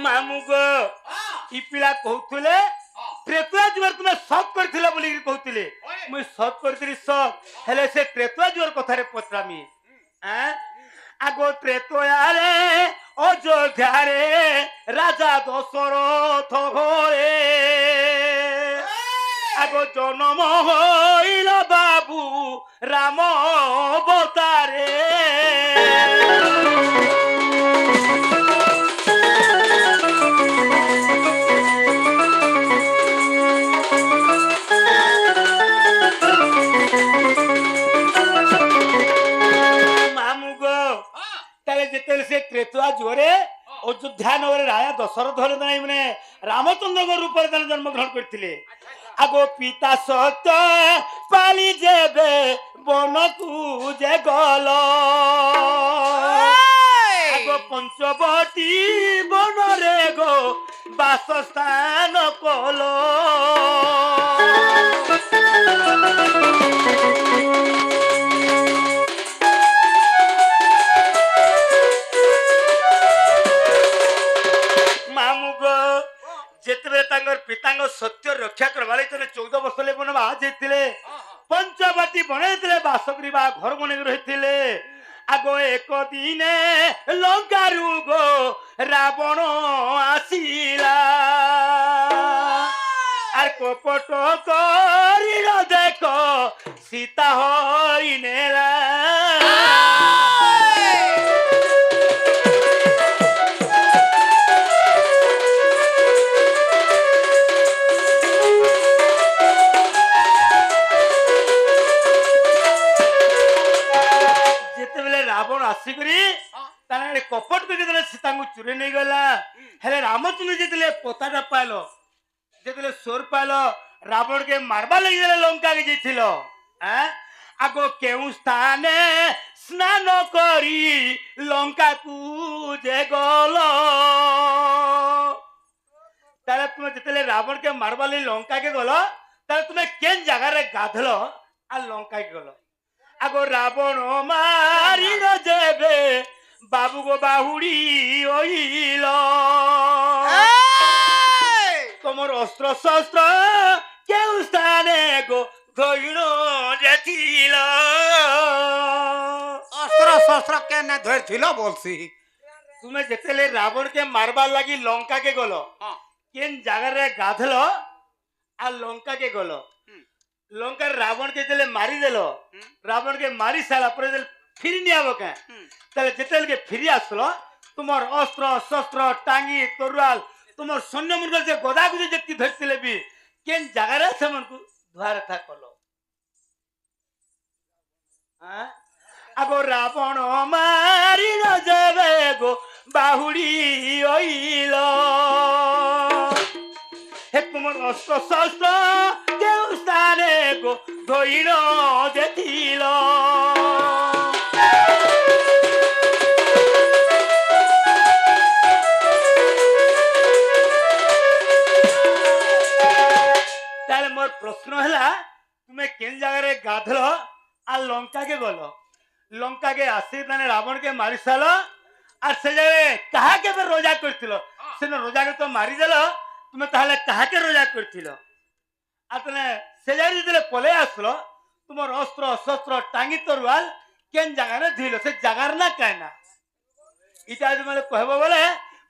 ମାମୁଁ ଗୋ ଇ ପିଲା କହୁଥିଲେ ତ୍ରେତୁଆ ଯୁଗରେ ତୁମେ ସତ୍ କରିଥିଲ ବୋଲି କହୁଥିଲେ ମୁଇଁ ସତ୍ କରିଥିଲି ସତ୍ ହେଲେ ସେ ତ୍ରେତୁଆ ଯୁଗର କଥାରେ ପଚରାମି ଆଗ ତ୍ରେତୁଆରେ ଅଯୋଧ୍ୟାରେ ରାଜା ଦଶରଥ ଘରେ আগ জনম হইল বাবু রাম অবতারে মামু গো তাহলে যেতে সে ত্রেতুয়া জোরে অযোধ্যা নগরে রাজা দশরথ হলে মানে রামচন্দ্র রূপে জন্মগ্রহণ করলে আগো পিতা সত্য পালি যাবে বনকু যে গল আগো পঞ্চবতী বনরে গো বাসস্থান কল पिता सत्य रक्षा करवा 14 वर्ष बनवास पंचवटी बनई बासगृह घर बन रही आग एक दिन लंकारु गो रावण आसिला आर कपट कर देख सीता हई नेला कपट कर सीता को चुरी नहीं गला हेले रामचंद्र जितले पोताटा पाइल जितले सोर पाइल रावण के मारबा लगी लंका के जाइथिलो आगो केउ स्थाने स्नान करी लंका को जे गल ताले तुम जितले रावण के मारबा लगी लंका के गल ताले तुम केन जगह रे गाधलो आ लंका के गल आगो रावण मारी न जेबे बाबू गो बाहुड़ी ओइल तमर अस्त्र शस्त्र केउ स्थाने गो धइल जेथिल अस्त्र शस्त्र के न धइल बोलसी तुमे जेतेले रावण के मारबा लागि लंका के गलो केन जगह रे गाधलो आ लंका के गलो लंका रावण के जेले मारी देलो रावण के मारी साला पर फिर नहीं आबो के तले जेतेल के फिर आसलो तुमर अस्त्र शस्त्र टांगी तोरवाल तुमर सैन्य मुर्ग से गदा गुजे जति धरतिले भी केन जगह रे समन को द्वार था कलो आगो रावण मारी न जावे गो बाहुड़ी ओइलो हे तुमर अस्त्र शस्त्र के स्थाने गो धइलो जेथिलो प्रश्न है तुम्हें केन जगह रे गाधल आ लंका के गल लंका के आसी ताने रावण के मारी साल और से जगह कहा के रोजा करथिलो से रोजा के तो मारी देल तुम्हें ताहले कहा के रोजा करथिलो आ तने से जगह जितले पले आसलो तुमर अस्त्र शस्त्र टांगी तोरवाल केन जगह रे धिलो से जगह ना कहना इटा तुमले कहबो बोले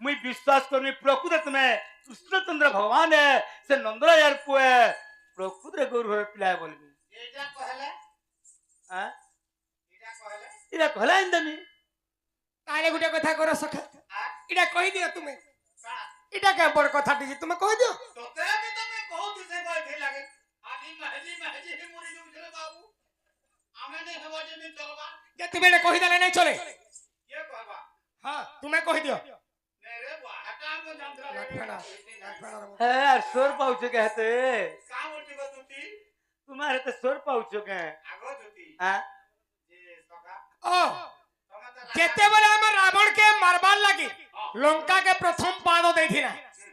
मुई विश्वास करनी प्रकृत तुम्हें कृष्णचंद्र भगवान है से नंदरायर पुए प्रकृत गुरु घर पिलाय बोलबी एटा कहले हां एटा कहले इरा कहला इंदमी ताले गुटे कथा कर सखा इटा कहि दियो तुमे इटा के बड़ कथा दी तुमे कहि दियो तोते भी तुमे कहू से बैठे लागे आदि महजी मोरी जुले बाबू आमे ने हवा जे में चलबा जे तुमे कहि देले नहीं चले के कहबा हां तुमे कहि दियो रे बा हटा में जंतरा है सुर पहुंच गए थे का बोलती बतुती तुम्हारे तो सुर पहुंच गए आगो तुती हां जे सखा ओ जेते बेले हम रावण के मारबार लागी लंका के प्रथम पाद देथिना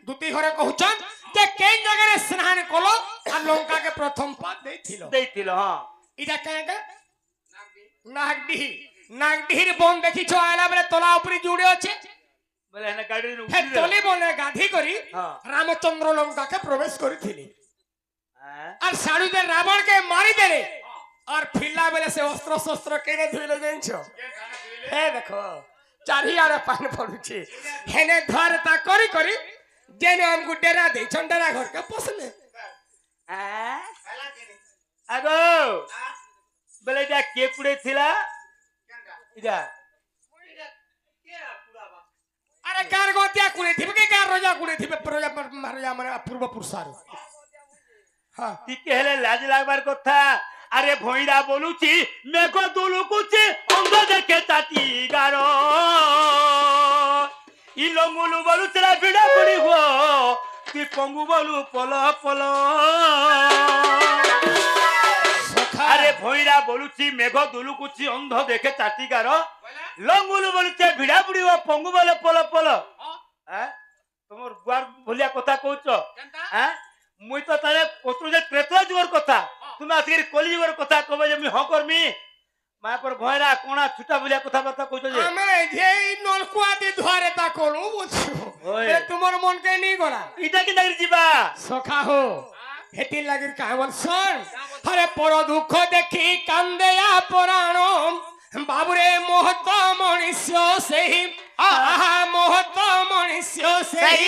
दुती घरे कहउछन जे केन जगह रे स्नान कलो आ लंका के प्रथम पाद देथिलो हां इटा कहेगा नागडी नागडीर बन देखिछो आला बेले तला ऊपरी जुड़े अछि বলে এনে গাড়ি হে তলি বনে গাধি করি হ্যাঁ। রামচন্দ্র লঙ্কাকে প্রবেশ করেছিলি হ্যাঁ আর সাড়ুদের রাবণকে মারি দেলে আর ফিরলা বেলে সে অস্ত্র শস্ত্র কেনে ধুইলে জানছ হে দেখো চারিআড়ে পানি পড়ুছে হেনে ধর তা করি করি যেন আমকু ডেরা দেইছন ডেরা ঘরকে পছলে হ্যাঁ আগো বলে এটা কে পুড়ে ছিল এটা আরে গার গতিয়া কুড়ে থিবে কি গার রজা কুড়ে থিবে প্রজা মারজা মানে পূর্ব পুরুষার হ্যাঁ টিকে হেলে লাজ লাগবার কথা আরে ভইরা বলুছি মেঘ দুলুকুছি অঙ্গ দেখে তাতি গারো ইলঙ্গুলু বলুছিলা ভিড়া পড়ি হো তুই পঙ্গু বলু পল পল আরে ভইরা বলুছি মেঘ দুলুকুছি অন্ধ দেখে তাতি গারো লঙ্গুলু বলুছে ভিড়া পড়ি হো পঙ্গু বলে পল পল হ্যাঁ তোমার বুয়ার ভলিয়া কথা কହୁଛ হ্যাঁ মুই তো তারে কতু যে ত্রেতয়া যুগর কথা তুমি আজকে কলি যুগর কথা কবে যে মুই হ করমি মায়াপর ভয়রা কোনা ছুটা বলিয়া কথাবার্তা কইছ যে আমি যেই নলকুয়া দি ধরে তা করু বুঝছো ওই। এ তোমার মনকে নি গলা ইটা কি নাগরি ଯିବା সখা হো হেতি লাগির কাহবল শোন আরে পর দুঃখ দেখি কান্দেয়া পরাণ বাবুরে মোহত মনুষ্য সেই আহা মোহত মনুষ্য সেই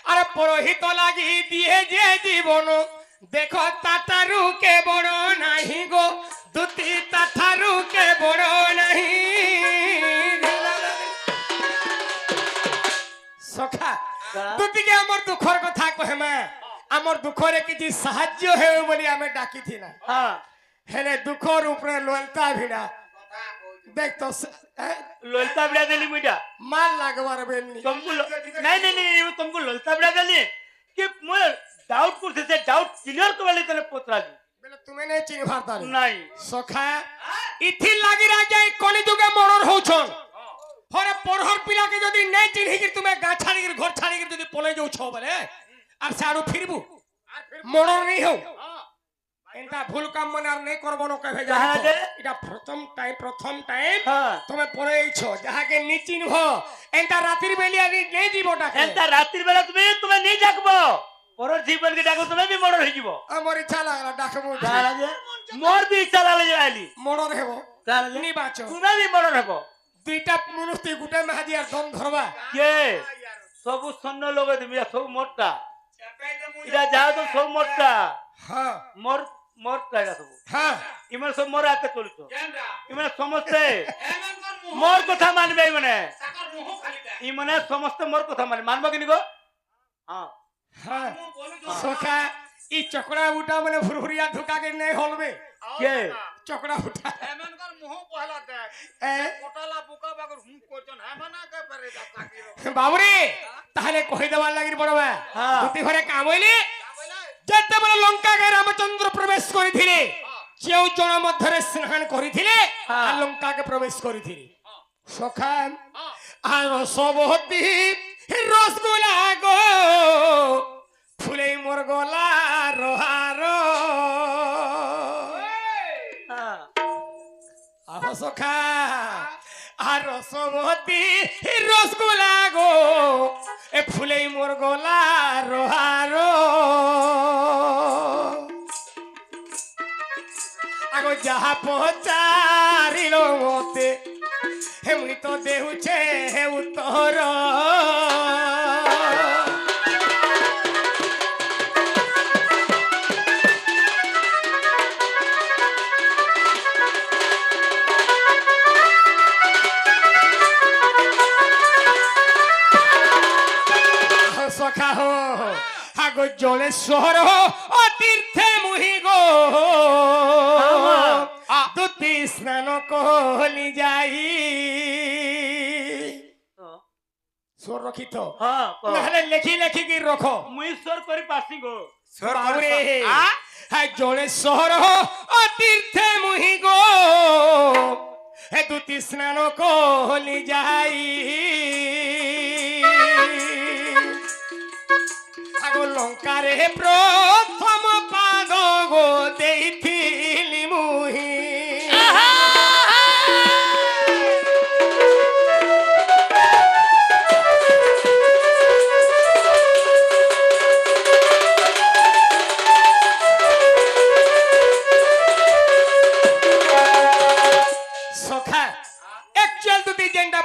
আরে পরহিত লাগি দিয়ে যে জীবন দেখো তাতারু কে বড় নাহি গো দুতি তাতারু কে বড় নাহি সখা দুতিকে আমার দুঃখর কথা কহে মা আমার দুঃখরে কিছু সাহায্য হেউ বলি আমি ডাকিছিলাম হ্যাঁ হেলে দুঃখর উপরে ললতা ভিড়া দেখ তো ললতা বিড়া দেলি মুইটা মাল লাগবার বেলনি तुमको नहीं नहीं नहीं वो तुमको ललता बिड़ा देली कि मैं डाउट करते से डाउट क्लियर कर वाले तने पोतरा दी বেলে তুমি নেই চিনবার তারি नहीं সখা ইথি লাগি রাজাই কলি যুগে মরণ হউছন হরে পরহর পিলাকে যদি নেই চিনহি তুমি গা ছাড়ি ঘর ছাড়ি যদি পলে যাউছ বলে আর সাড়ু ফিরবু মরণ নেই হও এটা ভুল কাম মনে আর নেই করব না কহে যা যাহাকে এটা প্রথম টাইম हां তুমি পড়েইছ যাহাকে নি চিনহ এটা রাতের বেলিয়া নেই জীবটাকে एंता रात्रि बेला तुम्हें नहीं जागबो पर जीवन के डाको तुम्हें भी मर्डर हो जीवो আমার ইচ্ছা লাগলা ডাকমু जाना जे मोर भी चला ले आली মরণ হেব जाना जे নিবাচ तुम्हें भी मर्डर हेबो দুইটা মনুষ্য গুটে মাহাদি আর দম ধরবা के सब सन्न लोग তুমি सब मोटा इडा जाओ तो सब मोटा হ্যাঁ मोर मोर कायदा सब হ্যাঁ इमन सब मोर आते चलतो इमन समझते मोर कथा मानबे इमने इमने समस्त मोर कथा मान मानबो कि निगो हां হ্যাঁ সখা ই চকড়া উটা মানে ফুরফুরিয়া ধুকা কে নেই হলবে के চকড়া উটা হেমনকর মুহ পহলা দেখ এ কোটালা বুকা বাগর হুম করছন হেমনা কে পারে দাকি বাবুরে তাহলে কই দেবার লাগির বড়বা হ্যাঁ। দুটি ঘরে কাম হইলে যেতে বলে লঙ্কাকে রামচন্দ্র প্রবেশ করিଥିଲେ কেউ জন মধ্যে স্নান করিଥିଲେ হ্যাঁ। আর লঙ্কাকে প্রবেশ করিଥିଲେ সখা আর সবহতি রসগোলা গো ফুলে মোর গলা রোহার हां আহ সখা আর সবহতি রসগোলা গো এ ফুলে মোর গলা রোহার আগো যাহা পচারিল মতে হেমনি তো দেহুছে হে উত্তর সখা হো আগো জলেশ্বর ও তীর্থে মুহি গো দুতি স্নান কলি যাই সোর রখিত हां নাহলে লেখি লেখি কি রখো मुई स्वर करी पासी गो বাবুরে হ্যাঁ জলেশ্বর ও তীর্থে মুহি গো হে দুতি স্নান কলি যাই আগো লঙ্কারে প্রথম পাদ গো ଦେଇଥିଲି মুহি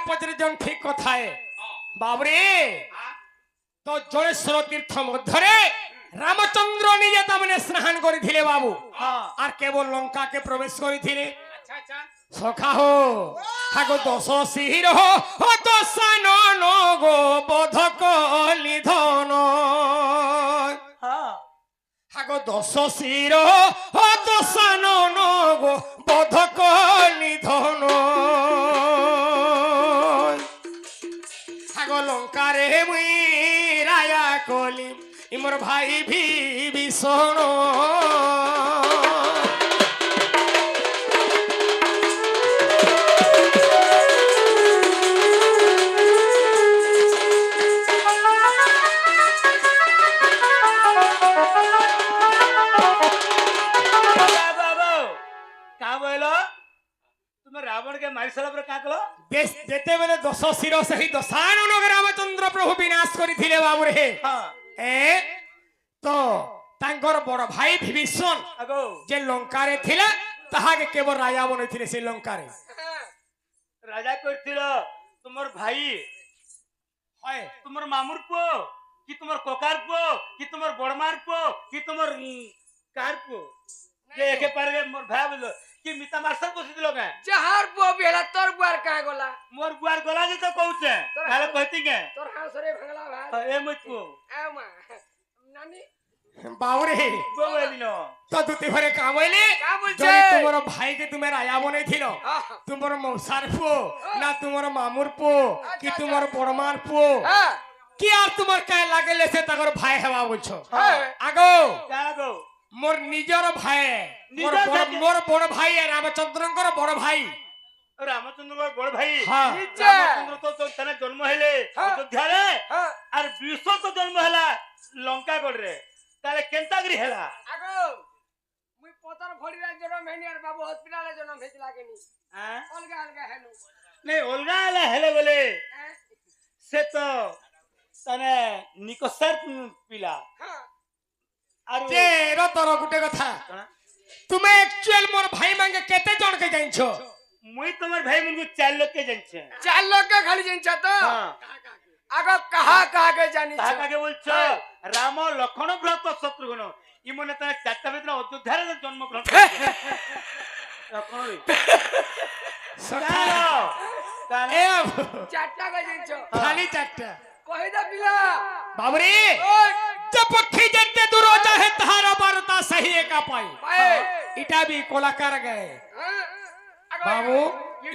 পচরেজন ঠিক কথায় বাবরে তো জলেশ্বর তীর্থ মধ্যরে রামচন্দ্র নিজে তামনে স্নান করিଥିଲେ বাবু হ্যাঁ আর কেবল লঙ্কাকে প্রবেশ করিଥିଲେ আচ্ছা আচ্ছা সখা হো হাগো দশ শির হো দশানন গো বধক নিধন হ্যাঁ হাগো দশ শির হো দশানন গো বধক নিধন হাগো লঙ্কারে মুই রায়া কলি ইমর ভাই বিভীষণ बाबू का बोलो तुम रावण के मारी साला पर का कलो যেতেবেলে দশ শির সেই দশানন রামচন্দ্র প্রভু বিনাশ করিଥିଲେ বাবু রে हाँ এ তো তাঙ্কর বড় ভাই বিভীষণ আগো যে লঙ্কারে ଥିଲା তাহাকে কেবল রাজা বনাইଥିଲେ সেই লঙ্কারে রাজা কইছিল তোমার ভাই হয় তোমার মামুর পো কি তোমার কোকার পো কি তোমার বড়মার পো কি তোমার কার পো যে একে পারে মোর ভাই বললো কি মিতা মারসর বসি দিল কে যাহার বুয়া বেলা তোর বুয়ার কাঁ গলা মোর বুয়ার গলা যে তো কইছে তাহলে কইতি কে তোর হাঁসরে ভাঙলা ভাই এ মত পো এ মা নানি বাবুরে বলি ন তো দুটি ঘরে কামাইলে কা বলছে? যদি তোমার ভাইকে তুমি রাজা বনাইছিল হ্যাঁ তোমার মৌসার পুও না তোমার মামুর পুও কি তোমার বড়মার পুও হ্যাঁ কি আর তোমার কায় লাগেলে সে তাকর ভাই হেবা বলছো হ্যাঁ আগো কাগো মোর নিজর ভাই নিজর ভাই? মোর বড় ভাই রামচন্দ্রঙ্কর বড় ভাই রামচন্দ্র বড় ভাই হ্যাঁ নিচে রামচন্দ্র তো তানে জন্ম হেলে হ্যাঁ। অযোধ্যারে হ্যাঁ আর বিশ্ব তো জন্ম হেলা লঙ্কা গড়রে তাহলে কেন্তাগরি হেলা আগো মুই পতর ভড়িরা জনম হেনি আর বাবু হসপিটালে জনম হেতি লাগেনি হ্যাঁ অলগা অলগা হেনু नहीं ओल्गा वाला हेले बोले হ্যাঁ से तो तने निकोसर पिला হ্যাঁ और যে রতর গুটে কথা তুমি একচুয়াল মোর ভাই মাঙ্গে কেতে জনকে জানছো मुई तुम्हारे भाई मुझको 4 लोग के जनछे চার লোককে খালি জিনছ তো हां আগো কাহা কাহাকে জানিছ कहा काके बोलछो राम लखन भ्रात शत्रुघ्न इ मने तने चारटा बेतना अयोध्यार जन्म ग्रहण करछे लखन সখা कान এ চারটা কে জিনছ খালি চারটা কই দা পিলা বাবরে ওই যে পক্ষী যেতে দূর চাহে তাহারা বার্তা সহি একা পাই পায়ে এটা বি কলাকার গায়ে হ্যাঁ আগো বাবু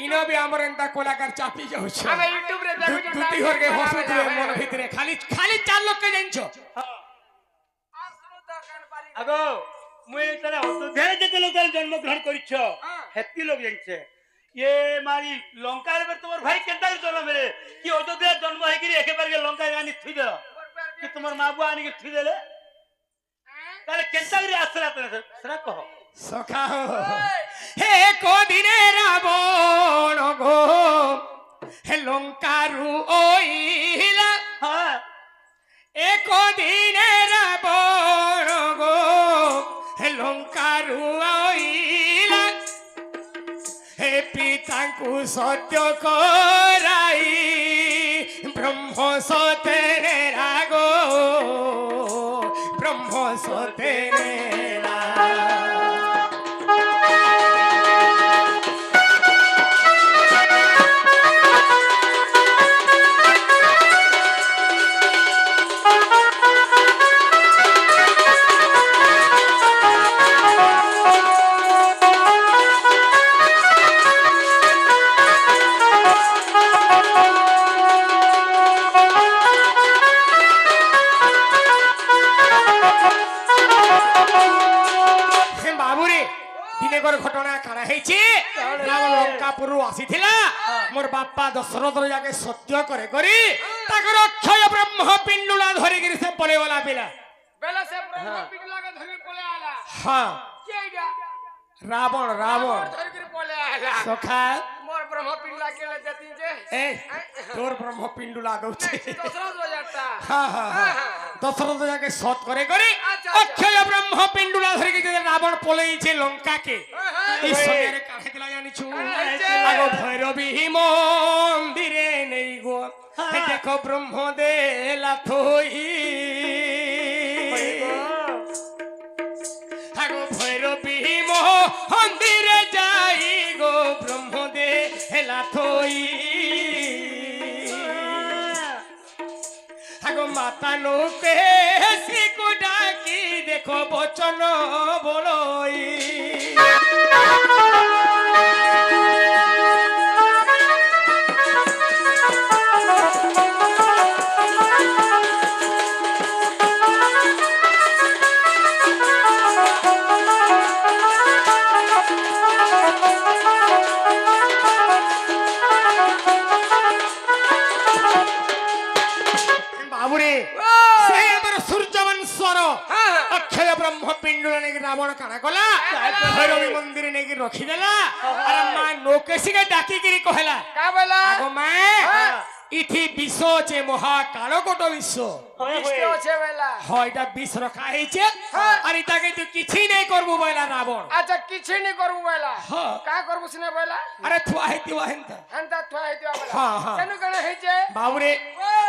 ইনো বি আমার এন্তা কলাকার চাপি যাচ্ছে আমি ইউটিউব রে দেখো দুটি ঘরকে হসপিটালে মন ভিতরে খালি খালি চার লোককে জানছো আসলো তো কান পারি আগো मुई तने अयोध्यार जेते लोग जन्म ग्रहण करिछो हां हेती लोग जनछे ये मारी लंका रे तुम्हार भाई केंता जन्म मेरे कि अयोध्या जन्म है कि एके बार के लंका गानी थुई दे कि तुम्हार मां बुआ आनी के थुई देले তাহলে কেন্তাগরি আসলা তনে সেটা কহ সখা হে কদিনে রাবণ গো হে লঙ্কারু ওইলা হ্যাঁ এ কদিনে রাবণ গো হে লঙ্কারু ওইলা হে পিতাଙ୍କୁ সত্য করাই ব্রহ্ম সতেরে রাগ ব্রহ্ম সতেরে বাবুরে দিনেকর ঘটনা কারা হয়েছে রাবণ লঙ্কাপুরু আসিছিলা মোর বাপা দশরথ যাকে সত্য করে করি তাকর অক্ষয় ব্রহ্ম পিণ্ডুলা ধরিকিরি সে পলে গলা পিলা বেলা সে ব্রহ্ম পিটলাকে ধরে পলে আলা হ্যাঁ কি এইটা রাবণ রাবণ ধরে করে পলে আলা সখা মোর ব্রহ্ম পিটলা কেলে দেতিন যে এ তোর ব্রহ্ম পিণ্ডুলা গৌছে দশরথ বাজারটা হ্যাঁ হ্যাঁ হ্যাঁ দশরথ যাকে সৎ করে করি আচ্ছা, অক্ষয় ব্রহ্ম পিণ্ডুলা ধরিকি রাবণ পলেইছে লঙ্কাকে এই সময়ের কাছে দিলা জানিছ আইছু আইছে। আগো ভৈরবী মন্দিরে নেই গো হে দেখো ব্রহ্মদে লাথই আগো ভৈরবী মন্দিরে যাই গো ব্রহ্মদে লাথই আগো মাতা লোকে শিকু ডাকি দেখো বচন বলই বাবুরে সে এবার সূর্যবংশর হ্যাঁ। অক্ষয় ব্রহ্মপিণ্ড নাকি রাবণ কানা কলা ভৈরবী মন্দিরে নাকি রখিদেলা আর মা নৌকেশিকে ডাকিকিরি কহেলা কা বলা আগো মা ইথি বিষ যে মহা কালকট বিশ্ব বৃষ্টি আছে বেলা হয়টা বিষ রখা হয়েছে আর ইটাকে তুই কিছু নেই করবো বইলা রাবণ আচ্ছা কিছু নি করবু বেলা হ্যাঁ। কা করবু সিনে বেলা আরে থুয়া হইতিবা হেনতা হেনতা থুয়া হইতিবা বেলা হ্যাঁ, হ্যাঁ। কেন কেন হইছে বাবুরে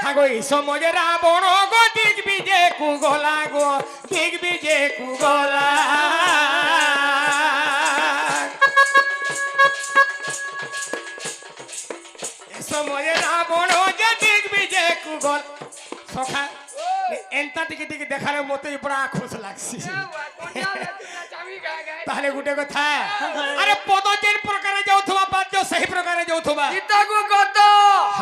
হাগো এই সময় রাবণ গো দেখবি যে কুগলা গো দেখবি যে কুগলা এই সময় রাবণ যে দেখবি যে কুগল সখা এনতা টিকে টিকে দেখালে মতে বড় খুশ লাগছে চাবি গা গায় তাহলে গোটে কথা আরে পদ যেন প্রকারে যাউথবা বাদ্য সেই প্রকারে যাউথবা গীতাকু গত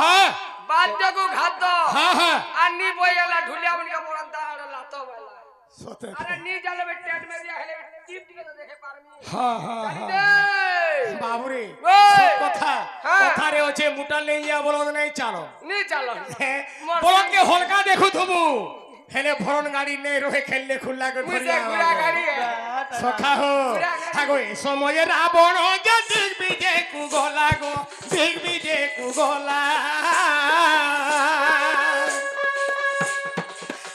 হ্যাঁ বাদ্যকু ঘাত হ্যাঁ হ্যাঁ আনি বইলা ঢুলিয়া বনিকা পড়ান্তা আর লাতো বেলা সতে আরে নি জালে বে টেট মে দিয়া হেলে টিপ টিকে তো দেখে পারমি হ্যাঁ হ্যাঁ জানি হ্যাঁ দে বাবুরে ওই! সব কথা হ্যাঁ। কথারে হচ্ছে মুটা লইয়া বলদ নাই চালো নি চালো বলদকে হলকা দেখু থবু হেলে ভরণ গাড়ি নেই রহে খেললে খুল্লা করে মুই ধরিয়া যে গুড়া গাড়ি সখা হো আগো এই সময়ে রাবণ যে দেখবি যে কুগলা গো দেখবি যে কুগলা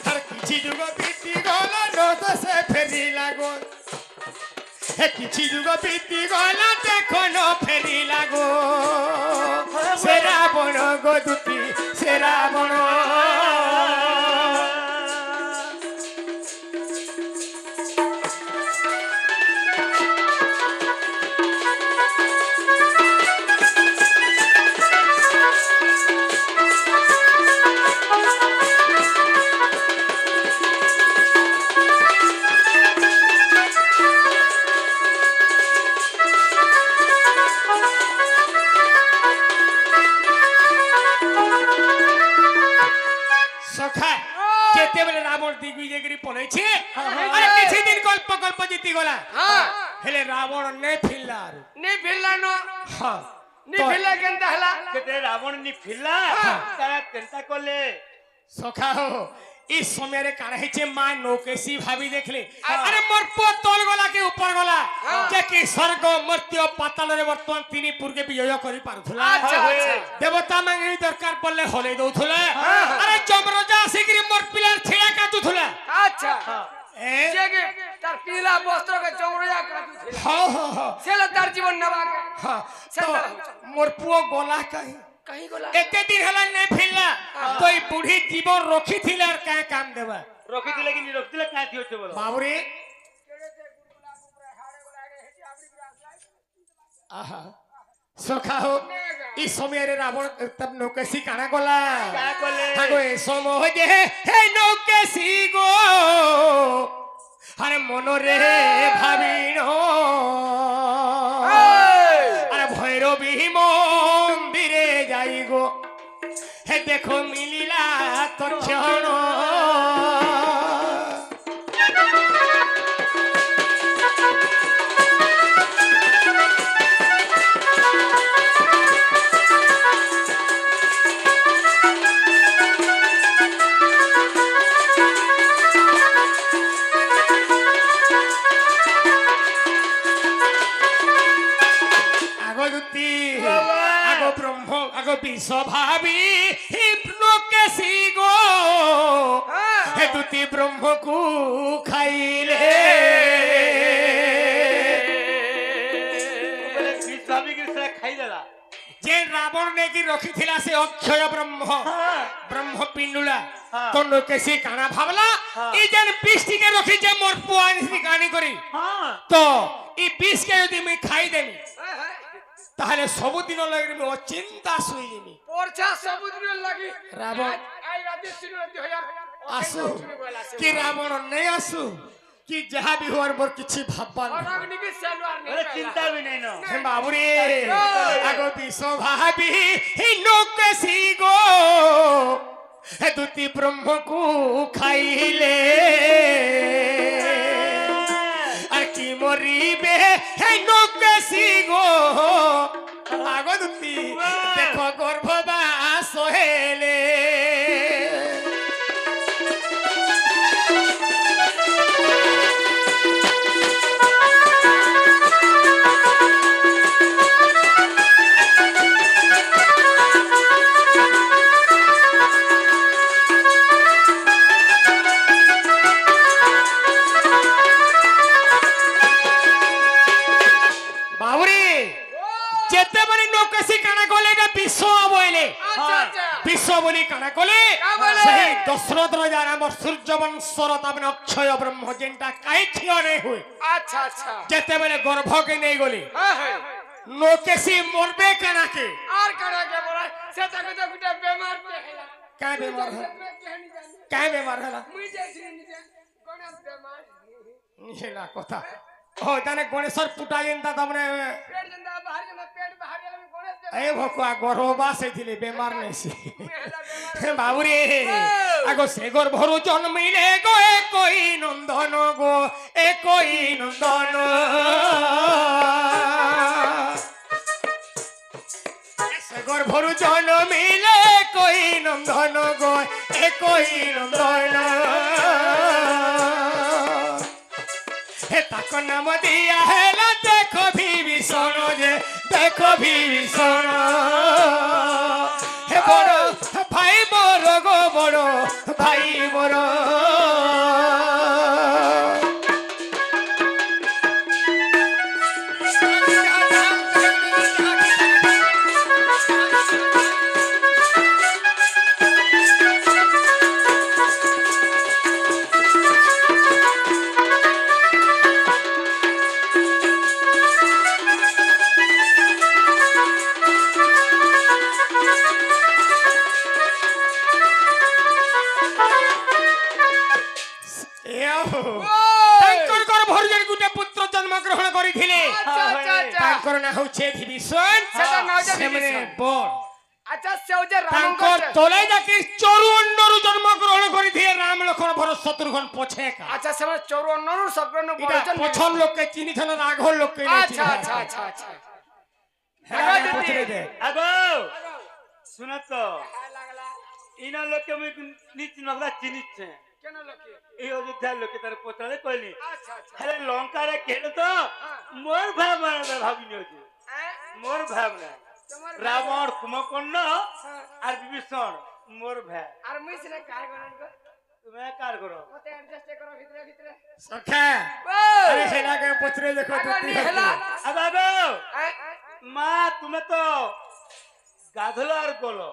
আর কিছু যুগ বিতি গলা নত সে ফেরি লাগো হে কিছু যুগ বিতি গলা দেখো ন ফেরি লাগো সে রাবণ গো দুটি সে রাবণ সখা যেতেবেলে রাবণ দিগ্বিজয়গিরি পড়েছে আরে কিছু দিন গল্প গল্প জিতি গলা হ্যাঁ হেলে রাবণ নে ফিরলা আর নি ফিরলানো হ্যাঁ নি ফিরলা কেনতা হলা কেতে রাবণ নি ফিরলা তারা চিন্তা করলে সখা হো এই সময়ের কারণ হচ্ছে মা নৌকেশি ভাবি দেখলে আরে মোর পুଅ তল গলা কি উপর গলা যে কি স্বর্গ মর্ত্য পাতালরে বর্তমান তিনি পুরকে বিজয় করে পারুথলা আচ্ছা আচ্ছা দেবতা মাঙ্গি দরকার পড়লে হলে দউথলা আরে যমরাজা আসিকি মোর পিলার ছেড়া কাটুথলা আচ্ছা এ যে কি তার পিলা বস্ত্র কে চমড়া কাটু ছিল হ্যাঁ হ্যাঁ হ্যাঁ সেলা তার জীবন নেবা হ্যাঁ সেটা মোর পুଅ গলা কাহি কহি গলা এতে দিন হলা নে ফিরলা তো এই বুড়ি জীবন রখিছিল আর কা কাম দেবা রখিদিলে কি রখিদিলে কাঁথি হচ্ছে বলো বাবুরে আহা সখা হো এই সময়ের রাবণ তব নৌকেশি কানা গলা কা কলে হাগো এই সময় যে হে নৌকেশি গো আরে মনরে ভাবিন আরে ভৈরবী মন্দিরে যাই গো হে দেখো মিলিলা তক্ষণ আগদুতি আগ ব্রহ্ম আগ বিশ্ব ভাবি লোকেশি গো হে দুতি ব্রহ্মকু খাইলে বলে বিষ ভাবি কি রাবণ নেকি রখিଥିଲା সে অক্ষয় ব্রহ্ম হ্যাঁ ব্রহ্ম পিণ্ডুলা হ্যাঁ। তো লোকেশি কানা ভাবলা হ্যাঁ। এই যেন বৃষ্টিকে রখিছে মোর পুয়ানি কানি করি হ্যাঁ তো এই বিষকে যদি আমি খাই দেমি হ্যাঁ, হ্যাঁ। তাহলে ସବୁଦିନ লাগি আমি অচিন্তা শুই যাবি পরছা সমুদ্র লাগি রাবণ। এই রাতে শুনে 2000 আসু কি রাবণ নেই আসু কি যাহা বি হওয়ার মোর কিছু ভাববার নাই। অনাগ্নি কি সেলুয়ার বলে নেই চিন্তা भी नहीं ना হে বাবুরে আগো বিষ ভাবি হে লোকেশি গো হে দুতি ব্রহ্মকু খাইলে আর কি মরিবে হে লোকেশি গো আগো দুতি দেখো গর্ভবাস হেলে বাবুরে যেতেবারে নৌকাশি কানা কলে এটা বিশ্ব বইলে আচ্ছা আচ্ছা বিশ্ব বলি কানা কলে কা বলে? সেই দশরথ রাজার আমার সূর্যবংশর তামনে অক্ষয় ব্রহ্ম যেটা কাই ছিল নেই হুই আচ্ছা আচ্ছা যেতেবেলে গর্ভকে নেই গলি হ্যাঁ হ্যাঁ নৌকেশি মরবে কানাকে আর কারা কে বলা সেটাকে তো গুটা বেমার দেখাইলা কাই বেমার হল কেহানি জানি কাই বেমার হল মুই যাইছি নিজে গণেশ বেমার হেলা কথা ও তানে গণেশর পুটা যেনটা তামনে পেট জন্দা বাহার জন্দা পেট বাহার গেলে আমি গণেশ বেমার এ ভকুয়া গর্ভবাস হইছিলে বেমার নেছি হেলা বেমার বাবুরে আগো সে গর্ভরু জন্মিলে গো একই নন্দন গো একই নন্দন সে গর্ভরু জন্মিলে একই নন্দন গো একই নন্দন হে তাক নাম দিয়া হেলা দেখো বিভীষণ যে দেখো বিভীষণ হে বড় ভাই বড় গো বড় ভাই বড় ତାଙ୍କର ଗର୍ଭରୁ ଜଣେ ଗୋଟେ ପୁତ୍ର ଜନ୍ମଗ୍ରହଣ କରିଥିଲେ আচ্ছা আচ্ছা আচ্ছা ତାଙ୍କର ନାଁ ହଉଛି ବିଭୀଷଣ ସେଟା ନାଁ ହଉଛି ସେମାନେ ବିଭୀଷଣ। ବଡ଼ আচ্ছা সেও যে ତାଙ୍କ রামঙ্কর ତଳେ ଯାକି ଚରୁ ଅଣ୍ଡରୁ ଜନ୍ମଗ୍ରହଣ କରିଥିଲେ ରାମ ଲକ୍ଷ୍ମଣ ଭରତ ଶତ୍ରୁଘ୍ନ ପଛେ ଏକା আচ্ছা সে 54 ରୁ সবরণ এটা পছন লোককে চিনিছন রাঘব লোককে নাই আচ্ছা আচ্ছা আচ্ছা আচ্ছা হ্যাঁ দিদি। পছরে দে আগো শুনো তো লাগলা ইনা লোকে আমি নিচ নগলা চিনিচ্ছে কেন লোকে এই অযোধ্যার লোকে তার পচারে কইলি আচ্ছা আচ্ছা হেলে লঙ্কারে কেন তো মোর ভাবনা ভাবিনি হচ্ছে মোর ভাবনা তোমার রাবণ কুম্ভকর্ণ হ্যাঁ। আর বিভীষণ মোর ভাই আর মুই সিনে কার গণন কর তুমি কার করো মতে অ্যাডজাস্ট করো ভিতরে ভিতরে সখা আরে হেলাকে পছরে দেখো আগো তুই নি হেলা আবাবো এ, মা তুমি তো গাধলো আর গলো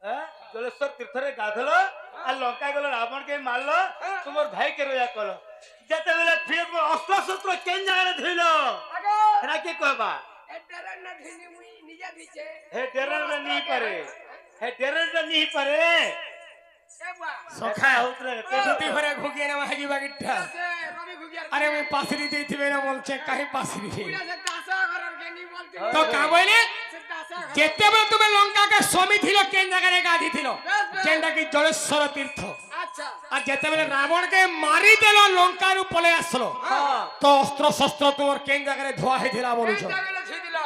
হ্যাঁ জলেশ্বর তীর্থরে গাধলো আর লঙ্কা গেল রাবণকে মারলো তোমার ভাইকে রোজা করলো যেতেবেলে ফিরে অস্ত্র শস্ত্র কেন জায়গায় ধইল আগো এরা কি কহবা এটার না ধিনি মুই নিজে দিছে হে ডেরেটা নিহি পারে হে ডেরেটা নিহি পারে এ বা সখা উতরে তুই ঘরে ঘুগিয়ে না হাগি বাগিটা সে রবি গুগিয়ার আরে আমি পাসরি দিইতিবে না বলছে কাহি পাসরি পুরা সে দাসা ঘরের গেনি বলতি তো কা বইলে সে দাসা ঘর যেতেবেলে তুমি লঙ্কাকে সমী থিল কেন জায়গায় গাধি থিল যেটা কি জলেশ্বর তীর্থ আচ্ছা আর যেতেবেলে রাবণকে মারি দেল লঙ্কারু পলে আসলো হ্যাঁ তো অস্ত্র শস্ত্র তোমার কেন জায়গায় ধোয়া হয়েছিল বলুছ এই জায়গায় ছি দিল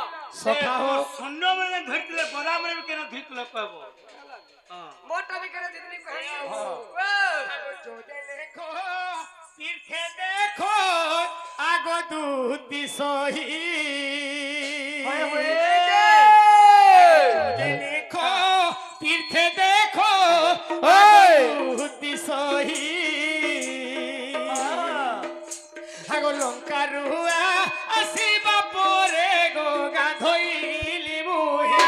সখা হো শূন্য মানে ধরতিলে বদামরে কেন ধুইতুলে কহব হ্যাঁ মোটা বি করে দিদি কই ও দেখো তীর্থে দেখো আগ দুতি সহি দেখো তীর্থে দেখো দুতি সহি আগ লঙ্কারুয়া আসিবা পরে গো গাধইলি মুহি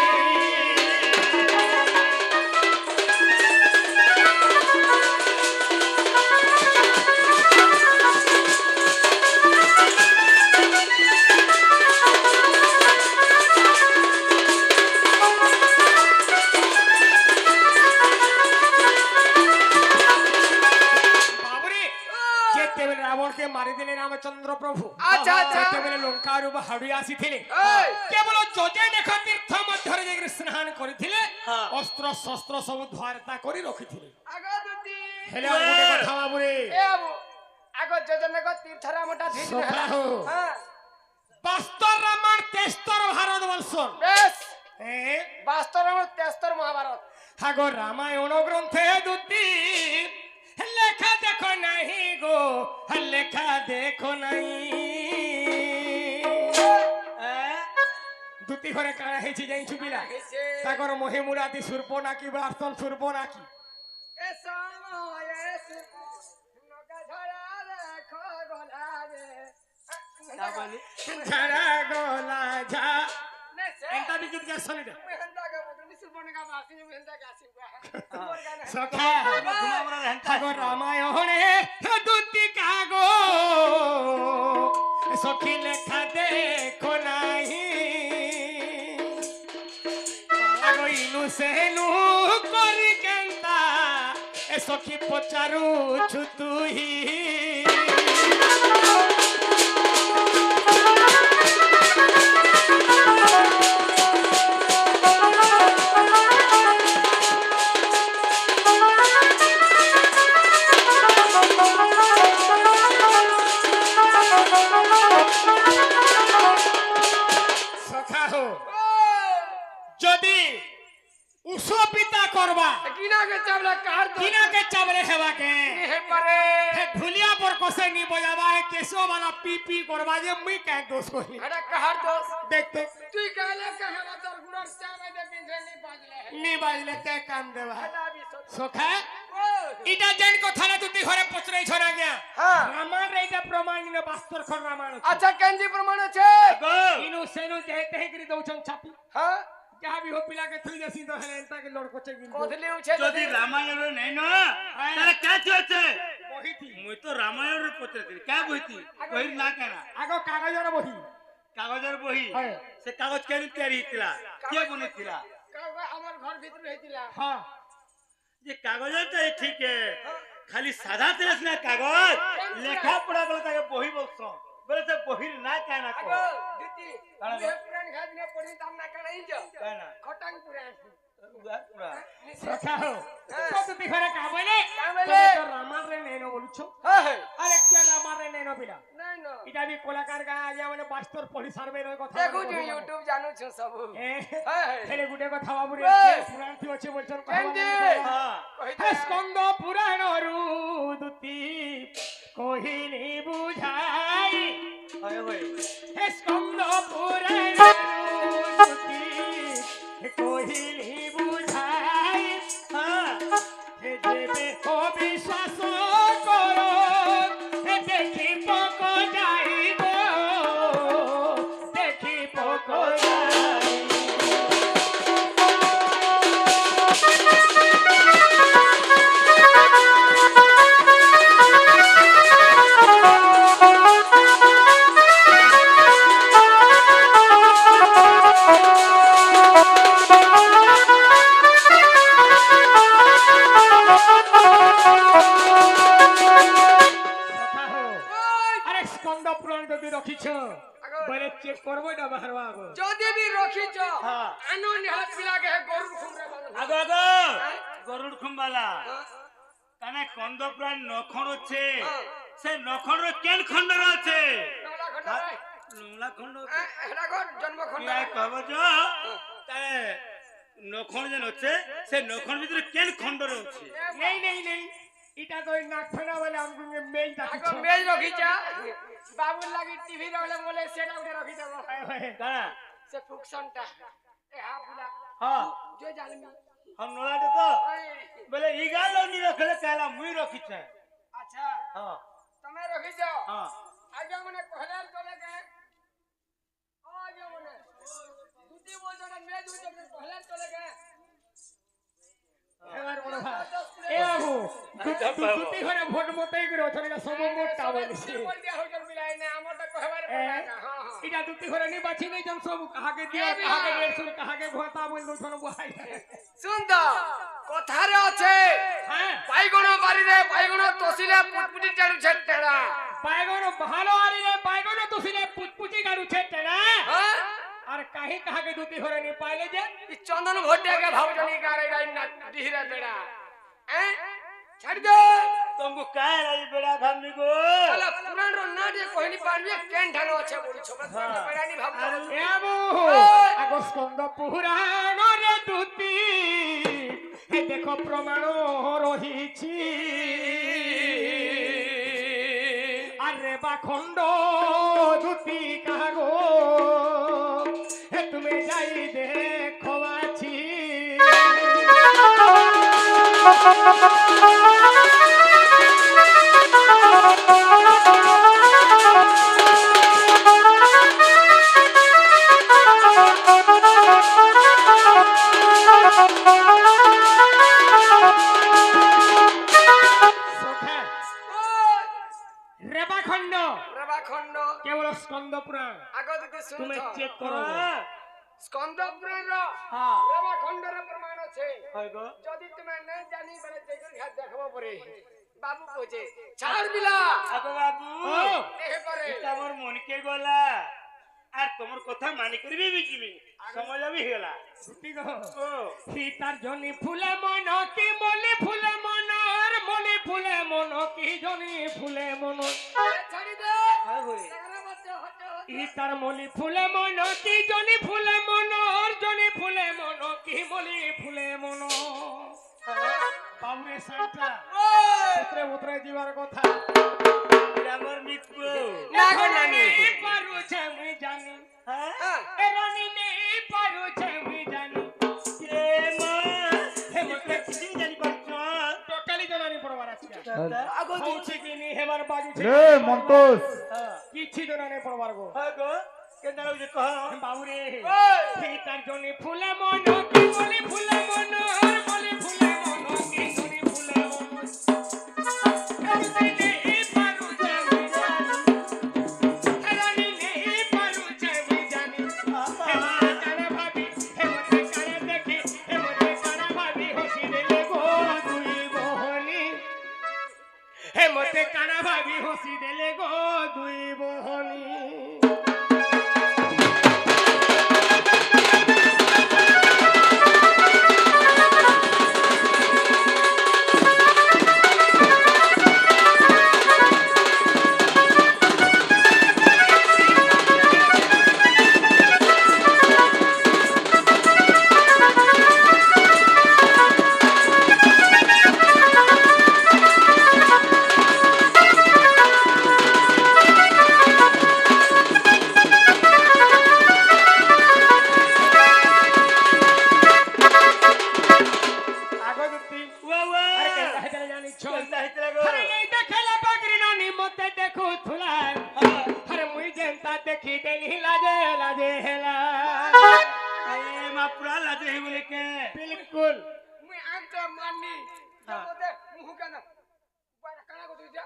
ମାରିଦେଲେ ରାମଚନ୍ଦ୍ର ପ୍ରଭୁ। ଆଚ୍ଛା, ଆଚ୍ଛା। ସେତେବେଳେ ଲଙ୍କାରୁ ବାହାରି ଆସିଥିଲେ। ଏଇ, କେବଳ ଯୋଜେ ଲେଖ ତୀର୍ଥ ମଧ୍ୟରେ ଯାଇକି ସ୍ନାନ କରିଥିଲେ। ହଁ। ଅସ୍ତ୍ର ଶସ୍ତ୍ର ସବୁ ଧୁଆରତା କରି ରଖିଥିଲେ। ଆଗ ଦୁତି ହେଲେ ଆଉ ଗୋଟେ କଥା ବାବୁରେ, ଏ ବାବୁ ଆଗ ଯୋଜନା କ ତୀର୍ଥରେ ଆମଟା ଠିକ ସଖା ହେଲା ହୋ। হ্যাঁ বাস্তর রামায়ণ 73 ভারতবর্ষ। বেশ এ বাস্তব আমার 73 মহাভারত হাগো রামায়ণ গ্রন্থে দুটি লেখা দেখো নাই গো, লেখা দেখো নাই। দুটি ঘরে কাଣା হয়েছে জানিছু পিলা? হয়েছে। তাকর মহিমুরাতি সুরপ নাকি বাস্তব সুরপ নাকি? এ সময় এসে নৌকা ধরা রাখো গলা রে ঝাড়া গলা ঝা নে সে এন্টা বি গীত গাছ শুনি দে। মেহনতা কা বদল মিসুল বনে কা বাসি মেহনতা কা আসিবা মোর গানা সখা হাগো রামায়ণে দুটি কাগো সখী লেখা দেখো নাই। আগো ইনু সেনু করি কেন্তা এ সখী পচারু ছু তুই। সখা হো যদি উসো পিতা করবা কিনা কে চাবলা কার দো কিনাকে চাবলে হেবাকে হে পারে হে ঢুলিয়া পর কসে নি বজাবা হে কেসো वाला পি পি করবা যে মুই কাই দোষ করি। এটা কার দোষ দেখতে তুই কালে কহে তোর গুড়র চাবে দে পিছনে নি বাজলে নি বাজলে কে কাম দেবা। এটা বি সত্য সখা ও ইটা যেন কথা না তুই ঘরে পচরাই ছনা গিয়া হ্যাঁ রামায়ণ এইটা প্রমাণ নে বাস্তর খর রামায়ণ আছে। আচ্ছা কেনজি প্রমাণ আছে ইনু সেনু যেহে তেহে করি দউছন ছাপি হ্যাঁ যাহা বি হো পিলা কে থুই দেছি তো হেলে এন্তা কে লড় কোচে গিন কোথলি উছে যদি রামায়ণ নেই না তাহলে কে চলছে? বহিতি মুই তো রামায়ণ পচারছিলি কে বইতি বহির না কেনা আগো কাগজর বহি কাগজের বহি হ্যাঁ। সে কাগজ কেন তৈরি হইতিলা কে বনেছিলা? আমার ঘর ভিতরে হইতিলা হ্যাঁ যে কাগজের তো ঠিক খালি সাদা তেজ না কাগজ লেখা পড়া গেলে তাকে বহি বলছ বলে তো বহির না কেনা কো আগো দিদি কানা নে পুরান ঘাট নে পড়ি তাম না কানাই যাও কেনা খটাং পুরান পুরা সখা হো তো তুই ঘরে কাবলে কাবলে। তো রামায়ণ রে নেনো বলছো হ্যাঁ আরে কে রামায়ণ রে নেনো পিলা নাই না এটা বি কলাকার গা আজ মানে বাস্তর পড়ি সার্ভে র কথা দেখু যে ইউটিউব জানু ছ সব এ হ্যাঁ হেলে গুটে কথা বাবু রে এ। পুরাণ থি আছে বলছন কেনজি? হ্যাঁ কই হে স্কন্দ পুরাণরু দুতি কহিনি বুঝাই। হয় হয় হে স্কন্দ পুরাণরু দুতি কহিনি বুঝাই। হ্যাঁ হে যেবে অবিশ্বাস করো হে দেখি পক যাইব দেখি পক যাইব। আরে স্কন্দ পুরাণ যদি রখিছ বলে চেক করবো এটা বাহারবা আগো। যদি বি রখিছ হ্যাঁ। আনু নিহাত পিলাকে হে গরুর খুমরা বাঁধা আগো আগো গরুড় খুম্বালা কানে কন্দ প্রাণ নখর আছে সে নখর কেন খন্ডর আছে নলা খন্ডা নোংলা খন্ড এটা ঘর জন্ম খন্ডা কি কহব যে তাহলে নখর যেন আছে সে নখর ভিতরে কেন খন্ডর আছে? নেই নেই নেই এটা তো নাক ফেনা বলে আমগো মেল আগে ডাকিছ। মেজ রখিছ বাবুর লাগি টিভি রহলে বলে সেটা উঠে রখি দেব কানা সে ফুকশনটা এ হা পুলা হ্যাঁ যে জালমি हम নোলাটে তো ওই বলে ইগাল নি রখলে কালা মুই রখিছে আচ্ছা হ্যাঁ তুমি রখিছ হ্যাঁ আগে মনে কহলার চলে গে আগে মনে দুটি বছর মেজ উঠে কহলার চলে গে এবার বড় ভাই এ বাবু দুটি ঘরে ভোট মতই করে ওখানে সব মোটা বলছি। বল দিয়া হইল মিলাই না আমারটা কহবার এ, পড়া না হ্যাঁ হ্যাঁ এটা দুটি ঘরে নিবাচি নেই জন সব কাহাকে দিয়া কাহাকে বেরসুন কাহাকে ভোটা বল দুজন বহাই। শুন তো কথারে আছে হ্যাঁ বাইগণ বাড়িরে বাইগণ তসিলে পুটপুটি চালুছে টেড়া বাইগন ভালো আরিলে বাইগন তুসিলে পুচপুচি গাড়ুছে টেনা হ্যাঁ আর কাহি কাহাকে দুটি হরে নি পাইলে যে ই চন্দন ভট্টাকে ভাবজনি গারে গাই না ডিহিরা বেড়া ছাড়ি দে तुमको काय रही बेड़ा भामी को আলা পুরাণ র না দিয়ে কইনি পারবি কেন ঢালো আছে বলি ছোট বেড়া নি ভাব এবু আগো স্কন্দ পুরাণ রে দুটি এ দেখো প্রমাণ রহিছি আরে বাখণ্ড দুটি কাগো হে তুমি যাই দেখো আছি সখা রেবাখণ্ড রবা খন্ড কেবল স্কন্দ পুরাণ আগো দিতে তুমি শুনছ চেক করো স্কন্দ পুরাণ র हां রবা খন্ডর প্রমাণ আছে हाय गो যদি তুমি না জানি বলে দেখুন ঘাট দেখাবো পরে বাবু কোজে ছাড় বিলা আগো বাবু ও দেহে পরে এটা মোর মন के গলা আর তোমার কথা মানি করবি বিকিবি সময় যাবি হেলা ছুটি গো ও সীতার জনি ফুলে মন কি মলি ফুলে মনর মলি ফুলে মন কি জনি ফুলে মন ছাড়ি দে হায় ঘুরে টাকা বাচ্চা হতে সীতার মলি ফুলে মন কি জনি ফুলে মনর জনি ফুলে মন কি মলি ফুলে মন বাবুরে সাইটা উতরে উতরে জীবার কথা আমার মিত্র না গো নানি পারুছে মুই জানি হ্যাঁ এ রানী নেই পারুছে মুই জানি রে মা হে মতে কিছু জানি পারছ টোটালি জানি পড়বার আছে আগো হচ্ছে কি নি হেবার বাজুছে রে মন্তোষ কিছু জানি পড়বার গো হায় গো কেন যে কহ বাবুরে সীতার জনি ফুলে মন কি মলি ফুলে মন আর মলি ফুলে মন কি জনি ফুলে মন রানী নেই পারুছে মুই জানি রানী নেই পারুছে মুই জানি কারা ভাবি হে মতে কারা দেখি হে মতে কারা ভাবি হসি দিলে গো দুই বহনি হে মতে কারা ভাবি হসি দিলে গো দুই বহনি আগজতি ওয়া ওয়া আরে কেন হেতলে জানিছ চলতা হিতলা গো আরে নেই দেখলা বাগরি ননি মতে দেখু থুলার আরে মুই যেনতা দেখি দেলি লাজে লাজে হেলা এ মা পুরা লাজে হে বলে কে বিলকুল মুই আনতে মাননি বলতে মুহু কেন বাইরে কানা কো তুই যা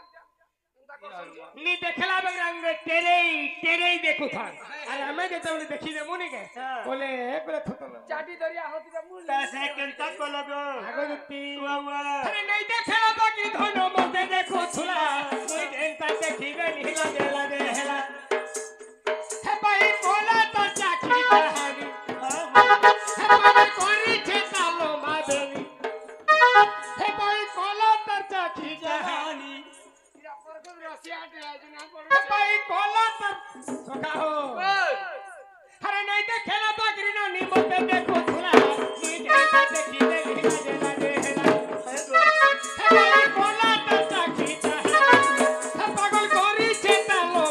নি দেখলা বাগরাঙ্গ তেরেই তেরেই দেখু থান আরে আমি যেতে দেখি দে মুনি কে বলে বলে থুতন চাটি দরিয়া হতিবা মুল তা সে কেনতা কল গো আগজতি ওয়া ওয়া আরে নেই দেখলা বাগরি ধন মতে দেখু থুলা মুই যেনতা দেখি দেলি লাজে লাজে হেলা হে ভাই কোলা তো চাকি কাহানি হেবাই করিছে তালো মাদেনি হেবাই কলা তার চাকি কাহানি ইরা পরগল রসিয়াটে আজনা পড়ে হেবাই কলা তার সখা হো আরে নাই দেখলা বাগরি না নিমতে দেখো থুলা মুই যেনতা দেখি দেলি লাজে লাজে হেলা হেবাই কলা তার চাকি কাহানি হে পাগল করিছে তালো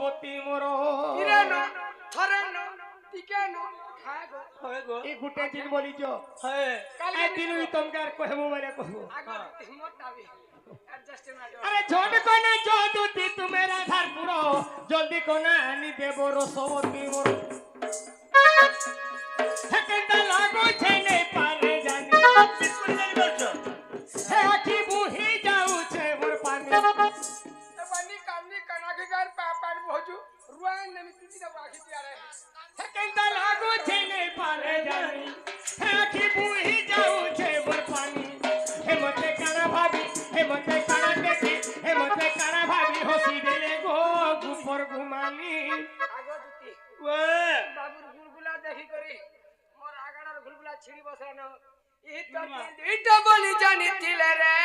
রসবতী মোর কিরে ন থরে ন টিকে ন খায় গো হয় গো এই গুটে দিন বলিছ হয় কালকে এই দিন তোমকে আর কহবো বলে কহবো আগে মোটা বি অ্যাডজাস্টমেন্ট আরে ঝট কোনা যদুতি তুমি রাধার পুরো জলদি কোনা আনি দেব রসবতী মোর হেকেন্দা লাগো ছেনে পারে জানি বিস্কুট জানি বলছো হে আখি বুহি যাউছে মোর পানি পানি কামনি কানাকে গার পাপার ভোজু রুয়ান নেমি তিতি না রাখি দিয়া রে হেকেন্দা লাগো ছেনে পারে জানি হে আখি বুহি যাউছে মোর পানি হে মতে কানা ভাবি হে মতে কানা দেখি হে মতে কানা ভাবি হসি দেলে গো গুপর ঘুমানি আগো দুতি ওয়ে বাবুর গুলগুলা দেখি করি মোর আগাড়ার গুলগুলা ছিড়ি বসানো এইটা বলি জানিছিলে রে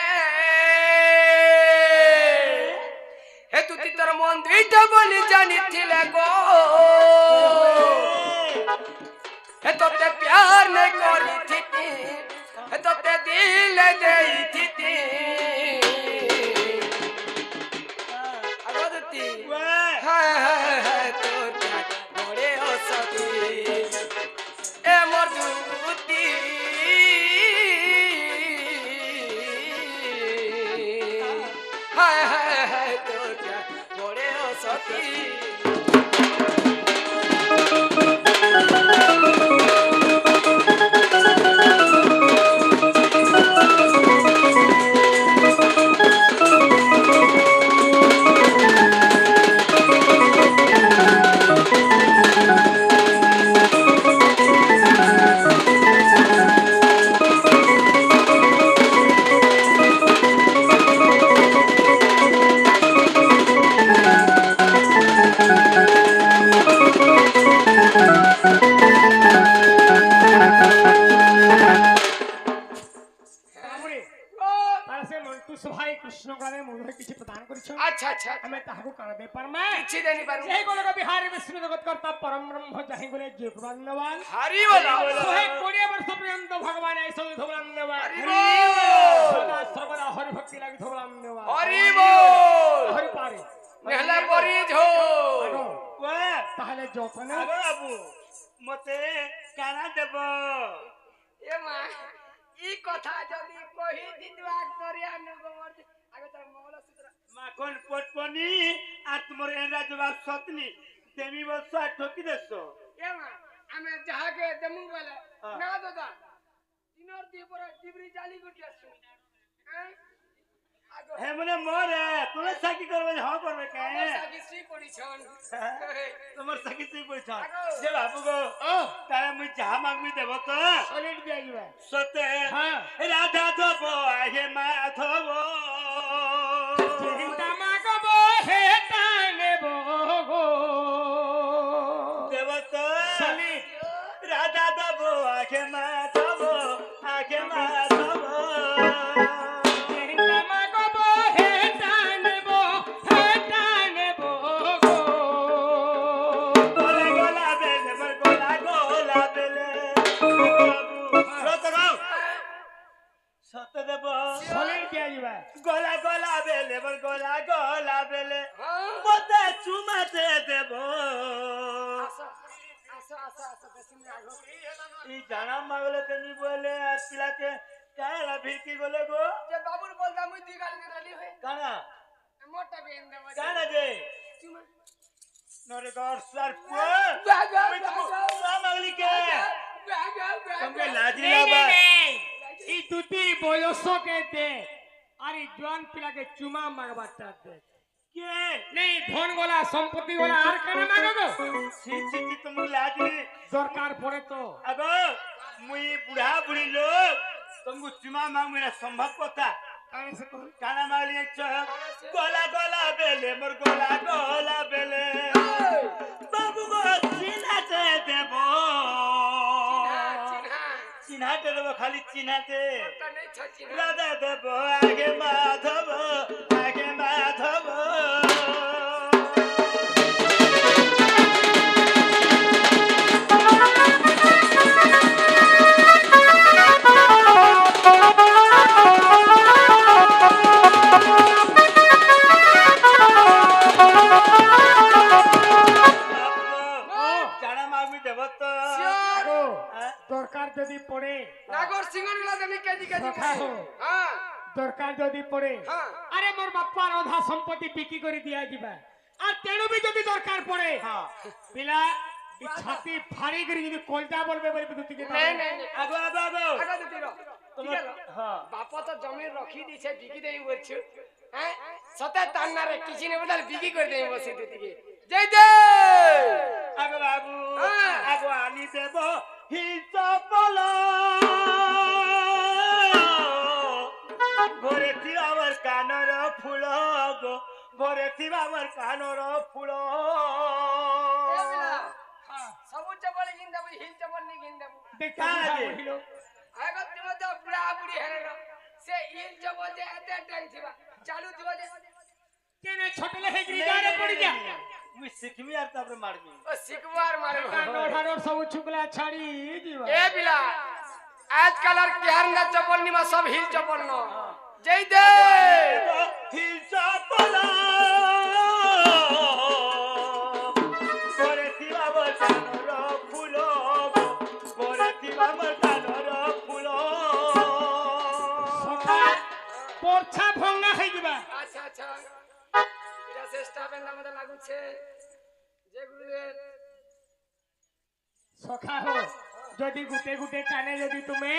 হে তুই তোর মন দুইটা বলি জানিছিলে গো হে তোতে প্যার নে করি থিতি হে তোতে দিল দেই থিতি আগো দুতি ওয়ে হায় হায় হায় তোর বড়ে অসতি এ মোর দুতি হায় হায় হায় তোর বড়ে অসতি বাবুরে তারা সে মন্টু সভাই কৃষ্ণ গানে মধুরে কিছু প্রদান করিছ আচ্ছা আচ্ছা আমি তাহাকু কাণ বেপার মা কিছু জানি পারু সেই গোলক বিহারে বিষ্ণু জগৎ কর্তা পরম ব্রহ্ম যাহি গুলে যে ধন্যবাদ হরি বলা শহে 20 বর্ষ পর্যন্ত ভগবান এই সব ধন্যবাদ হরি বল সদা সর্বদা হরি ভক্তি লাগি ধন্যবাদ হরি বল হরি পারে নেহলা পরি ঝো আগো, ওয়ে তাহলে যতনে আগো বাবু মতে কানা দেব এ মা ই কথা যদি কহি দিদুয়া করে আনগো আগে তার মঙ্গল সূত্র মাখন পটপনি আর তোমার এরা জবাব সতনি তেমি বলছো আর ঠকি দেছো এ মা আমি যাহাকে দেমু বলে হ্যাঁ। না দাদা দিনর দি পরে ডিবরি জালি গুটি আসু হ্যাঁ আগো হে মনে মরে তুমি সাকি করবে হ্যাঁ করবে কে সাকি শ্রী পরিছন তোমার সাকি তুই বলছ আগো। যে বাবু গো ও তারা মুই যাহা মাগবি দেব তো সলিড দিয়া যাবে সতে হ্যাঁ রাধা ধব আহে মাধব চিন্তা মাগব হে টানেব গো দেব তো সলিড রাধা ধব আহে মাধব আহে মাধব চিন্তা মাগব হে টানেব গো গোলা গোলা বেলে মোর গোলা গোলা বেলে সত দেব সলিড দিয়া যাবে গোলা গোলা বেলে মোর গোলা গোলা বেলে হ্যাঁ মতে চুমাতে দেব আসো আসো আসো আসো বেশি আগো এই জানা মাগলে তেনি বলে আর পিলাকে কালা ভিড়কি গলে গো যে বাবুর বলতা মুই দুই গাল রেডি হই কানা মোটা বেন দেব কানা যে চুমা নরে গর সার পো বাগা মাগলি কে বাগা তোমকে বাগা লাজি নেই, লাবা নেই, এই দুটি বয়স কেতে আর এই জোয়ান পিলাকে চুমা মাগবারটা দে কে নেই ধন গোলা সম্পত্তি গোলা আর কেন মাগবো ছি ছি ছি তুমি লাজি দরকার পড়ে তো আগো মুই বুढ़ा बुढ़ी लोग तुमको चुमा मांग मेरा संभव पता কানে সে কহ काना मांगली गोला गोला बेले मोर गोला गोला बेले बाबू गो चिन्हाते देबो चिन्हा चिन्हाते देबो खाली चिन्हाते तो नहीं छ चिन्हा राधा देबो आगे माधव आगे माधव পড়ে নাগর সিংহন গুলা তুমি কেজি কেজি সখা হো। হ্যাঁ দরকার যদি পড়ে হ্যাঁ আরে মোর বাপার অধা সম্পত্তি বিক্রি করে দিয়া দিবা আর তেণু বি যদি দরকার পড়ে হ্যাঁ পিলা ই ছাতি ফাড়ি করে যদি কলটা বলবে বলে দুটি কে নেই নেই নেই আগো আগো আগো আগা দিতি রো তোমার হ্যাঁ বাপা তো জমি রখি দিছে বিকি দেই বলছো হ্যাঁ সতে তান্নারে কিছু নেই বলে বিকি করে দেই বসে দিদিকে জয় দে আগো বাবু হ্যাঁ। আগো আনি দেব হিচপল ভরে থিবা আমার কানর ফুল গো ভরে থিবা আমার কানর ফুল সবু চপল কিন দেব হিল চপল নি কিন দেব দেখা বলিল আগা তুমি তো বুড়া বুড়ি হেরে না সে হিল চপল যে এতে টাইম থিবা চালু থিবা যে কেনে ছোটলে হে গিরিদারে পড়ি যা মুই শিখমি আর তারপরে মারবি ও শিকবার মারব কানোঠানোর সব ছুকলা ছাড়ি দিবা এ বিলা আজকাল আর কেহার না চপল নিবা সব হিল চপল ন জয় দে হিচপল ভরে থিবা আমার কানর ফুল গো ভরে থিবা আমার কানর ফুল সখা পরছা ভঙ্গা হই দিবা আচ্ছা আচ্ছা এটা চেষ্টা বেন আমাদের লাগুছে যে গুরুদেব সখা হো যদি গুটে গুটে কানে যদি তুমি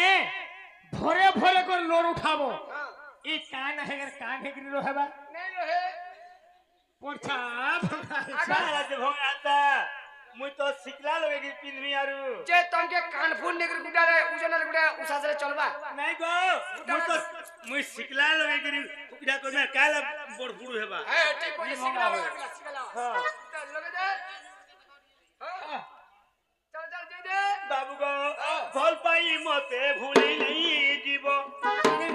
ভরে ভরে করে লোর উঠাবো হ্যাঁ এই কান হেগের কান হেগরি রহেবা নেই রহে পরছা ভঙ্গা হইছে। কার আছে ভঙ্গাতা মুই তো শিখলা লগে কি পিনমি আরু যে তমকে কানপুর নেগর গুটারে উজনের গুটা উসাসরে চলবা নাই গো মুই তো মুই শিখলা লগে কি কুকড়া করবে কালা বড় বুড়ু হেবা হ্যাঁ ঠিক কইছে শিখলা শিখলা হ্যাঁ চল লগে দে হ্যাঁ চল চল জয় দে বাবু গো ভাল পাই মতে ভুলি নেই জীব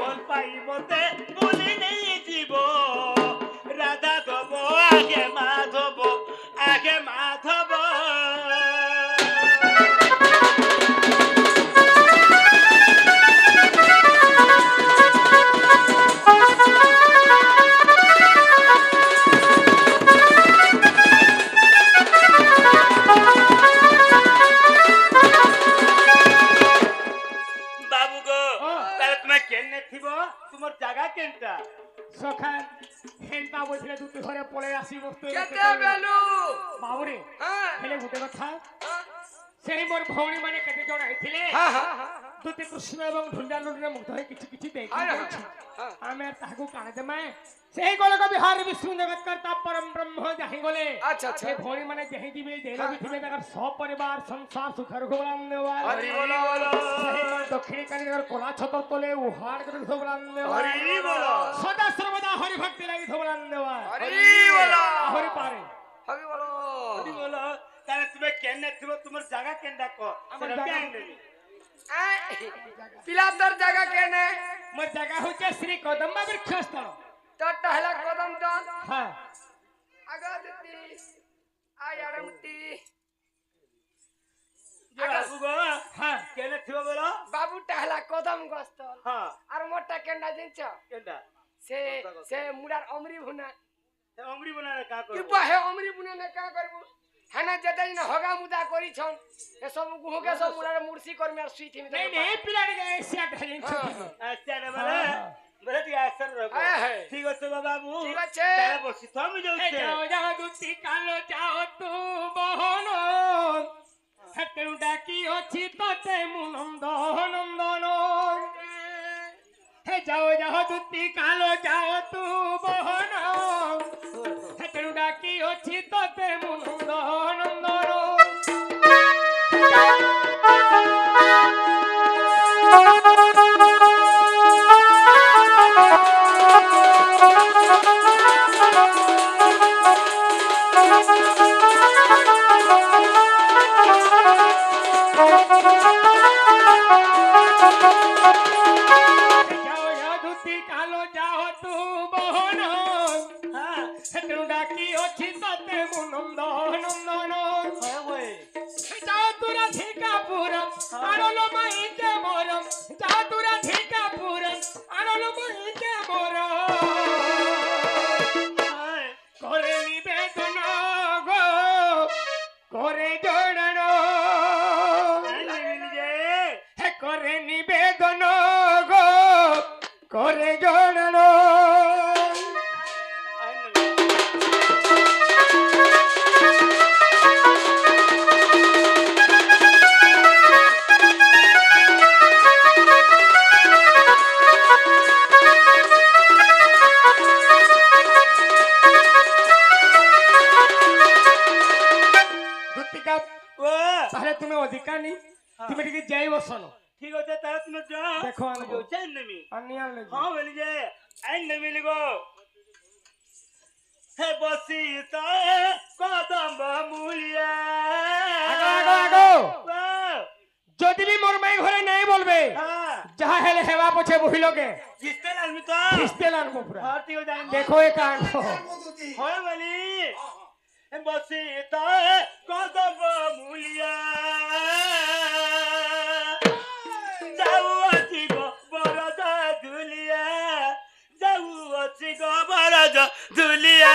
ভাল পাই মতে ভুলি নেই জীব রাধা ধব আগে মাধব আগে মাধব বাবু গো তাহলে তুমি কেনে থিব তোমার জায়গা কেনটা সখা হেনটা বসলে দুটি ঘরে পড়ে আসি বস্তু কেতে বেলু বাবুরে হ্যাঁ হেলে গুটে কথা সেই মোর ভৌণী মানে কেতে জন আইଥିଲେ হ্যাঁ হ্যাঁ দুটি কৃষ্ণ এবং ঢুন্ডা লুন্ডে মুগ্ধ হয়ে কিছু কিছু দেখি হ্যাঁ আমি আর তাহাকু কানে দেমা সেই গোলক বিহার বিষ্ণু জগৎ কর্তা পরম ব্রহ্ম যাহি গলে আচ্ছা আচ্ছা সেই ভৌণী মানে যাহি দিবে দেহ বিথিবে তার সব পরিবার সংসার সুখের গোলাম দেওয়ার হরি বলো সেই মোর দক্ষিণী কালীর কোলা ছতর তলে উহার করে ধোবলাম দেওয়ার হরি বলো সদা সর্বদা হরি ভক্তি লাগি ধোবলাম দেওয়ার হরি বলো হরি পারে হরি বলো হরি বলো তাহলে তুমি কেনে থিব তোমার জায়গা কেনটা কো আমার সেটা জাগা- কেন দেবি পিলাতর জায়গা কেনে মোর জায়গা হচ্ছে শ্রী কদম্বা বৃক্ষস্থল তোর টাহলা কদম তো হ্যাঁ আগা দিতি আয়ারে মুতি বাবু গো হ্যাঁ কেনে থিব বলো বাবু টাহলা কদম গস্তল হ্যাঁ আর মোরটা কেন্ডা জিনছ কেনটা সে সে মুড়ার অমরি ভুনা অমরি বনারে কা কি করব বাহে অমরি ভুনা না কা করবো হেনা যেতে দিন হগা মুদা করিছন এ সব গুহকে সব মুড়ার মুড়সি করমি আর সুই থিমি নেই নেই পিলাড়ি এসিয়া ঢালিন ছুটি আচ্ছা রে বলে বলে তুই আসর রব হ্যাঁ, হ্যাঁ। ঠিক আছে বাবু ঠিক আছে। তাহলে বসি তো আমি যাচ্ছি যাও যাও দুটি কালো যাও তু বহন হেতেউ ডাকি অছি তোতে মু নন্দন নন্দন হে যাও যাও দুটি কালো যাও তু বহন হেতেউ ডাকি অছি তোতে মু নন্দন নন্দন যাও যাও দুটি কালো যাও তু বহন হ্যাঁ হেতেউ ডাকি অছি তোতে মু নন্দন নন্দন হয় ওই যাও তুরা ধিকাপুরম আনলো মাইকে মরম যাও তুরা ধিকাপুরম আনলো মাইকে মরম হ্যাঁ করে নিবেদন গো করে জড়ানো নিজে হে করে শোনো ঠিক আছে তাহলে তুমি যাও দেখো আমি আনবো। যাই নেমি আনিয়াল লাগি হ্যাঁ বলি যে আই নেমি লিগো হে বসি তায়ে কদম মূলিয়া আগো আগো আগো বাহ, যদি বি মোর মাই ঘরে নাই বলবে হ্যাঁ যাহা হেলে হেবা পছে বহিলকে কিস্তে লাগবি তো খিস্তে লাগবো পুরা হ্যাঁ ঠিক আছে দেখো এ কাণ্ড হয় বলি হে বসি তায়ে কদম মূলিয়া যাও আছি গো বরদ ধুলিয়া যাও আছি গো বরদ ধুলিয়া